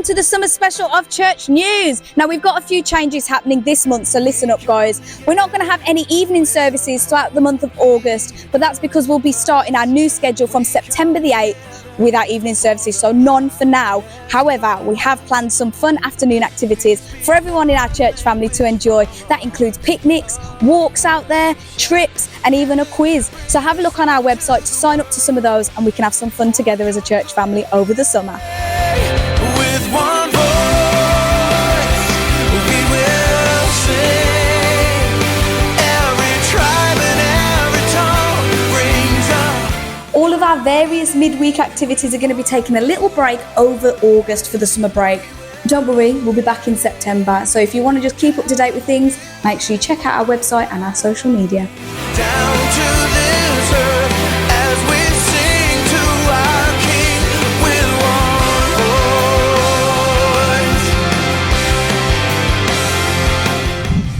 welcome to the summer special of Church News. Now we've got a few changes happening this month, so listen up guys. We're not going to have any evening services throughout the month of August, but that's because we'll be starting our new schedule from September the 8th with our evening services, so none for now. However, we have planned some fun afternoon activities for everyone in our church family to enjoy. That includes picnics, walks out there, trips, and even a quiz. So have a look on our website to sign up to some of those, and we can have some fun together as a church family over the summer. With one voice, we will sing. Every tribe and every tongue brings up. All of our various midweek activities are going to be taking a little break over August for the summer break. Don't worry, we'll be back in September. So if you want to just keep up to date with things, make sure you check out our website and our social media. Down to this earth as we sing to our King with one voice.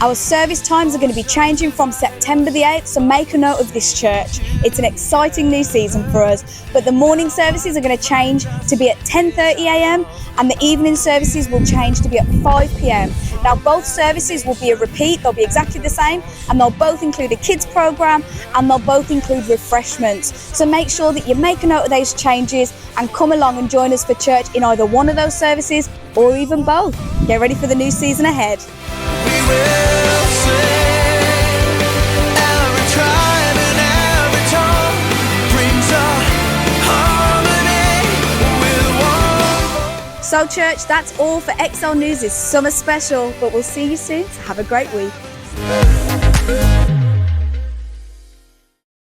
Our service times are going to be changing from September the 8th, so make a note of this, church. It's an exciting new season for us, but the morning services are going to change to be at 10:30 a.m. and the evening services will change to be at 5 p.m. Now both services will be a repeat, they'll be exactly the same, and they'll both include a kids program and they'll both include refreshments. So make sure that you make a note of those changes and come along and join us for church in either one of those services or even both. Get ready for the new season ahead. We will sing. Every tribe and every tongue brings a harmony with one voice. So church, that's all for XL News' summer special, but we'll see you soon, so have a great week.